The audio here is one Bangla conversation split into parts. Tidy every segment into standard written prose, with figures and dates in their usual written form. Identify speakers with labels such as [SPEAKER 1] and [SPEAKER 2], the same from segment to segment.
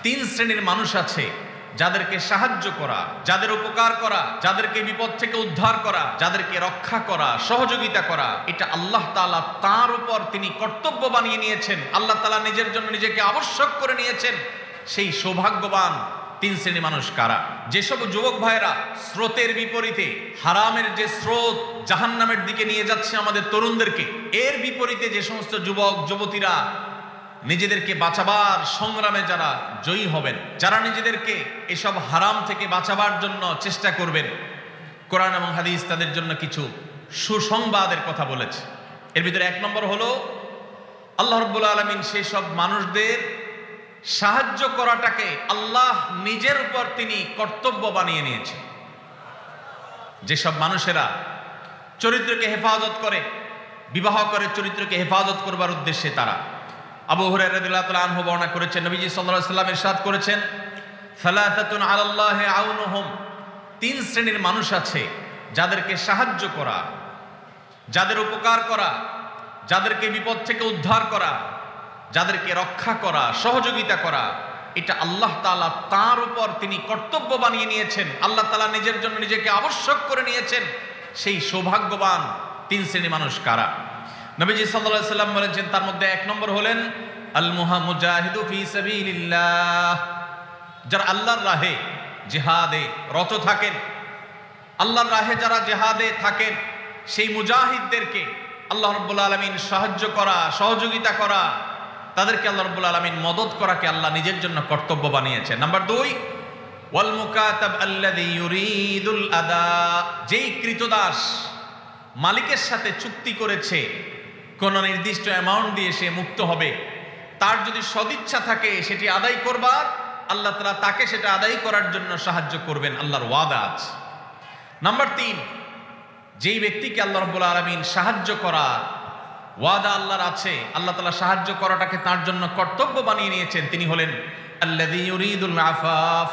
[SPEAKER 1] তিন শ্রেণীর মানুষ আছে যাদেরকে সাহায্য করা, যাদের উপকার করা, যাদেরকে বিপদ থেকে উদ্ধার করা, যাদেরকে রক্ষা করা, সহযোগিতা করা, এটা আল্লাহ তাআলা তার উপর তিনি কর্তব্য বানিয়ে নিয়েছেন। আল্লাহ তাআলা নিজের জন্য নিজেকে আবশ্যক করে নিয়েছেন। সেই সৌভাগ্যবান তিন শ্রেণীর মানুষ কারা? যেসব যুবক ভাইরা স্রোতের বিপরীতে, হারামের যে স্রোত জাহান্নামের দিকে নিয়ে যাচ্ছে আমাদের তরুণদেরকে, এর বিপরীতে যে সমস্ত যুবক যুবতীরা নিজেদেরকে বাঁচাবার সংগ্রামে যারা জয়ী হবেন, যারা নিজেদেরকে এসব হারাম থেকে বাঁচাবার জন্য চেষ্টা করবেন, কোরআন এবং হাদিস তাদের জন্য কিছু সুসংবাদের কথা বলেছে। এর ভিতরে এক নম্বর হলো আল্লাহ রাব্বুল আলামিন সেই সব মানুষদের সাহায্য করাটাকে আল্লাহ নিজের উপর তিনি কর্তব্য বানিয়ে নিয়েছেন। যেসব মানুষেরা চরিত্রকে হেফাজত করে, বিবাহ করে চরিত্রকে হেফাজত করবার উদ্দেশ্যে তারা, আবু হুরায়রা রাদিয়াল্লাহু তাআলা আনহু বর্ণনা করেছেন, নবীজি সাল্লাল্লাহু আলাইহি ওয়াসাল্লাম ইরশাদ করেছেন, সালাসাতুন আলাল্লাহি আউনুহুম, তিন শ্রেণীর মানুষ আছে যাদেরকে সাহায্য করা, যাদের উপকার করা, যাদেরকে বিপদ থেকে উদ্ধার করা, যাদেরকে রক্ষা করা, সহযোগিতা করা, এটা আল্লাহ তাআলা তার উপর তিনি কর্তব্য বানিয়ে নিয়েছেন। আল্লাহ তাআলা নিজের জন্য নিজেকে আবশ্যক করে নিয়েছেন। সেই সৌভাগ্যবান তিন শ্রেণীর মানুষ কারা? নবীজি সাল্লাল্লাহু আলাইহি ওয়াসাল্লাম বলেছেন, তার মধ্যে এক নম্বর হলেন আল মুজাহিদু ফি সাবিলিল্লাহ, যারা আল্লাহর রাহে জিহাদে রত থাকেন, আল্লাহর রাহে যারা জিহাদে থাকেন, সেই মুজাহিদদেরকে আল্লাহ রাব্বুল আলামিন সাহায্য করা, সহযোগিতা করা, তাদেরকে আল্লাহ রাব্বুল আলামিন মদদ করাকে আল্লাহ নিজের জন্য কর্তব্য বানিয়েছেন। নাম্বার 2, ওয়াল মুকাতাব আল্লাযী ইউরিদুল আদা, যেই কৃতদাস মালিকের সাথে চুক্তি করেছে কোন নির্দিষ্ট অ্যামাউন্ট দিয়ে সে মুক্ত হবে, তার যদি সদিচ্ছা থাকে সেটি আদায় করবার, আল্লাহ তাআলা তাকে সেটা আদায় করার জন্য সাহায্য করবেন, আল্লাহর ওয়াদা আছে। নাম্বার 3, যেই ব্যক্তিকে আল্লাহ রাব্বুল আলামিন সাহায্য করা ওয়াদা আল্লাহর আছে, আল্লাহ তাআলা সাহায্য করাটাকে তার জন্য কর্তব্য বানিয়ে নিয়েছেন, তিনি হলেন আল্লাযী ইউরিদুল আফাফ,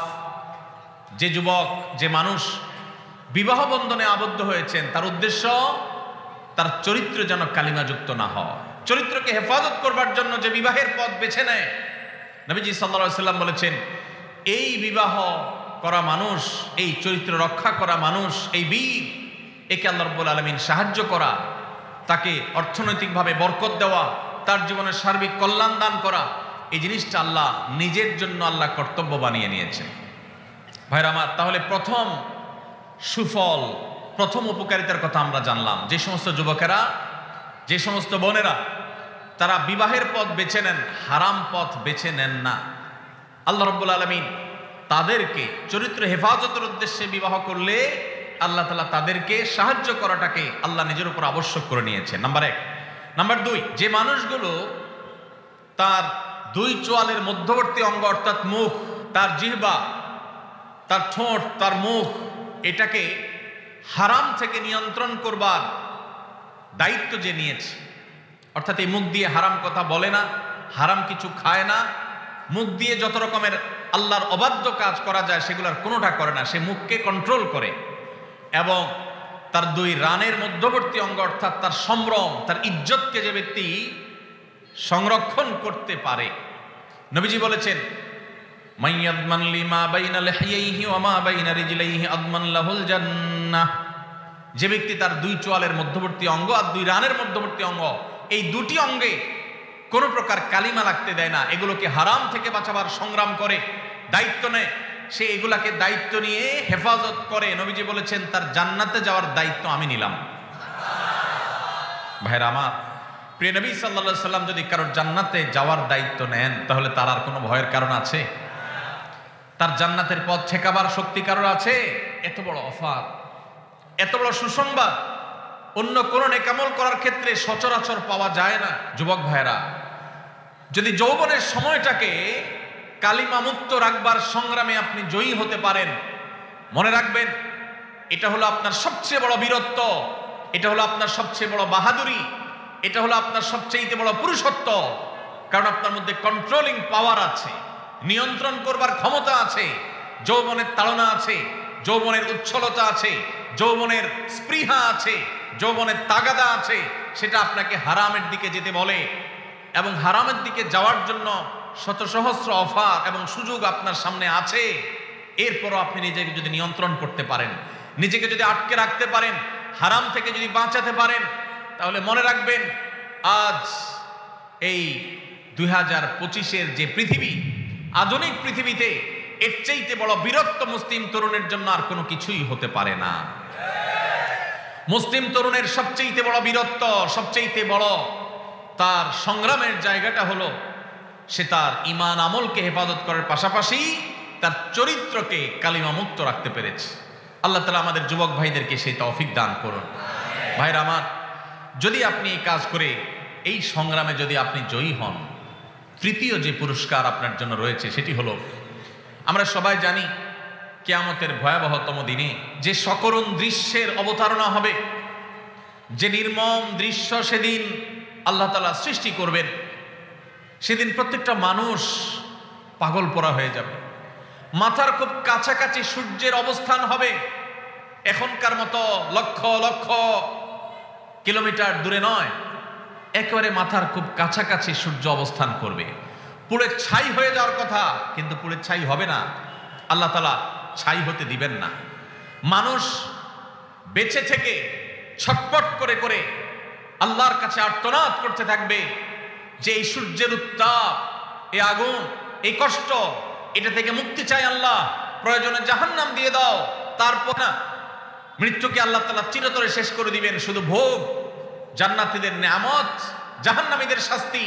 [SPEAKER 1] যে যুবক, যে মানুষ বিবাহ বন্ধনে আবদ্ধ হয়েছেন, তার উদ্দেশ্য তার চরিত্র যেন কালিমাযুক্ত না হয়। চরিত্রকে হেফাজত করবার জন্য যে বিবাহের পথ বেছে নেয়, নবীজি সাল্লাল্লাহু আলাইহি ওয়াসাল্লাম বলেছেন, এই বিবাহ করা মানুষ, এই চরিত্র রক্ষা করা মানুষ, এই বীর, একে আল্লাহ রাব্বুল আলামিন সাহায্য করা, তাকে অর্থনৈতিকভাবে বরকত দেওয়া, তার জীবনের সার্বিক কল্যাণ দান করা, এই জিনিসটা আল্লাহ নিজের জন্য আল্লাহ কর্তব্য বানিয়ে নিয়েছেন। ভাইরা আমার, তাহলে প্রথম সুফল, প্রথম উপকারিতার কথা আমরা জানলাম। যে সমস্ত যুবকেরা, যে সমস্ত বোনেরা তারা বিবাহের পথ বেছে নেন, হারাম পথ বেছে নেন না, আল্লাহ রাব্বুল আলামিন তাদেরকে চরিত্র হেফাজতের উদ্দেশ্যে বিবাহ করলে আল্লাহ তাআলা তাদেরকে সাহায্য করাটাকে আল্লাহ নিজের উপর আবশ্যক করে নিয়েছেন। নাম্বার 1। নাম্বার 2, যে মানুষগুলো তার দুই চোয়ালের মধ্যবর্তী অঙ্গ অর্থাৎ মুখ, তার জিহ্বা, তার ঠোঁট, তার মুখ, এটাকে হারাম থেকে নিয়ন্ত্রণ করবার দায়িত্ব যে নিয়েছে, অর্থাৎ এই মুখ দিয়ে হারাম কথা বলে না, হারাম কিছু খায় না, মুখ দিয়ে যত রকমের আল্লাহর অবাধ্য কাজ করা যায় সেগুলোর কোনোটা করে না, সে মুখকে কন্ট্রোল করে, এবং তার দুই রানের মধ্যবর্তী অঙ্গ অর্থাৎ তার সম্ভ্রম, তার ইজ্জতকে যে ব্যক্তি সংরক্ষণ করতে পারে, নবীজি বলেছেন, মাইয়াদমান লিমা বাইনা লিহিয়াইহি ওয়া মা বাইনা রিজলাইহি আদমান লাহুল জান্নাহ, যে ব্যক্তি তার দুই চোয়ালের মধ্যবর্তী অঙ্গ আর দুই রানের মধ্যবর্তী অঙ্গ, এই দুটি অঙ্গে কোনো প্রকার কালিমা লাগতে দেয় না, এগুলোকে হারাম থেকে বাঁচাবার সংগ্রাম করে, দায়িত্ব নেয়, সে এগুলাকে দায়িত্ব নিয়ে হেফাজত করে, নবীজি বলেছেন তার জান্নাতে যাওয়ার দায়িত্ব আমি নিলাম। ভাইরা আমার, প্রিয় নবী সাল্লাল্লাহু আলাইহি সাল্লাম যদি কারোর জান্নাতে যাওয়ার দায়িত্ব নেন, তাহলে তার আর কোনো ভয়ের কারণ আছে? তার জান্নাতের পথ ঠেকাবার শক্তি কারোর আছে? এত বড় অফার, এত বড় সুসংবাদ অন্য কোন নেকামল করার ক্ষেত্রে সচরাচর পাওয়া যায় না। যুবক ভাইরা, যদি যৌবনের সময়টাকে কালিমা মুক্ত রাখবার সংগ্রামে আপনি জয়ী হতে পারেন, মনে রাখবেন এটা হলো আপনার সবচেয়ে বড় বীরত্ব, এটা হলো আপনার সবচেয়ে বড় বাহাদুরি, এটা হলো আপনার সবচেয়ে বড় পুরুষত্ব। কারণ আপনার মধ্যে কন্ট্রোলিং পাওয়ার আছে, নিয়ন্ত্রণ করবার ক্ষমতা আছে, যৌবনের তাড়না আছে, যৌবনের উচ্ছলতা আছে, যৌবনের স্পৃহা আছে, যৌবনের তাগাদা আছে। সেটা আপনাকে হারামের দিকে যেতে বলে, এবং হারামের দিকে যাওয়ার জন্য শত সহস্র অফার এবং সুযোগ আপনার সামনে আছে, এরপরও আপনি নিজেকে যদি নিয়ন্ত্রণ করতে পারেন, নিজেকে যদি আটকে রাখতে পারেন, হারাম থেকে যদি বাঁচাতে পারেন, তাহলে মনে রাখবেন আজ এই 2025-এর যে পৃথিবী, আধুনিক পৃথিবীতে এর চাইতে বড় বীরত্ব মুসলিম তরুণের জন্য আর কোনো কিছুই হতে পারে না। মুসলিম তরুণের সবচেয়ে বড় বীরত্ব, সবচেয়ে বড় তার সংগ্রামের জায়গাটা হলো সে তার ঈমান আমলকে হেফাজত করার পাশাপাশি তার চরিত্রকে কালিমা মুক্ত রাখতে পেরেছে। আল্লাহ তাআলা আমাদের যুবক ভাইদেরকে সেই তৌফিক দান করুন। ভাইরা আমার, যদি আপনি এই কাজ করে এই সংগ্রামে যদি আপনি জয়ী হন, তৃতীয় যে পুরস্কার আপনার জন্য রয়েছে সেটি হলো, আমরা সবাই জানি কিয়ামতের ভয়াবহতম দিনে যে সকরুণ দৃশ্যের অবতারণা হবে, যে নির্মম দৃশ্য সেদিন আল্লাহ তাআলা সৃষ্টি করবেন, সেদিন প্রত্যেকটা মানুষ পাগল পোড়া হয়ে যাবে। মাথার খুব কাছাকাছি সূর্যের অবস্থান হবে, এখনকার মতো লক্ষ লক্ষ কিলোমিটার দূরে নয়, একেবারে মাথার খুব কাছাকাছি সূর্য অবস্থান করবে। পুড়ে ছাই হয়ে যাওয়ার কথা, কিন্তু পুড়ে ছাই হবে না, আল্লাহ তাআলা ছাই হতে দিবেন না। মানুষ বেঁচে থেকে ছটপট করে করে আল্লাহর কাছে আর্তনাদ করতে থাকবে যে এই সূর্যের উত্তাপ, এই আগুন, এই কষ্ট, এটা থেকে মুক্তি চাই আল্লাহ, প্রয়োজনে জাহান্নাম দিয়ে দাও। তারপর না, মৃত্যুকে আল্লাহ তাআলা চিরতরে শেষ করে দিবেন। শুধু ভোগ, জান্নাতীদের নেয়ামত, জাহান্নামীদের শাস্তি,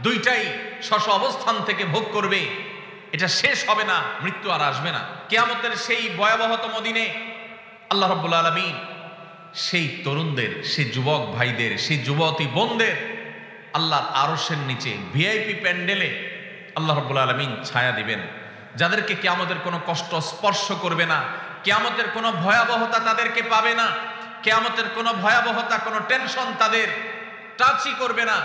[SPEAKER 1] দুইটাই স্ব অবস্থান থেকে ভোগ করবে। এটা শেষ হবে না, মৃত্যু আর আসবে না। কিয়ামতের সেই ভয়াবহতম দিনে আল্লাহ রাব্বুল আলামিন সেই তরুণদের, সেই যুবক ভাইদের, সেই যুবতী বোনদের আল্লাহর আরশের নিচে ভিআইপি প্যান্ডেলে আল্লাহ রাব্বুল আলামিন ছায়া দিবেন, যাদেরকে কিয়ামতের কোনো কষ্ট স্পর্শ করবে না, কিয়ামতের কোনো ভয়াবহতা তাদেরকে পাবে না, কিয়ামতের কোনো ভয়াবহতা, কোনো টেনশন তাদের টাচই করবে না।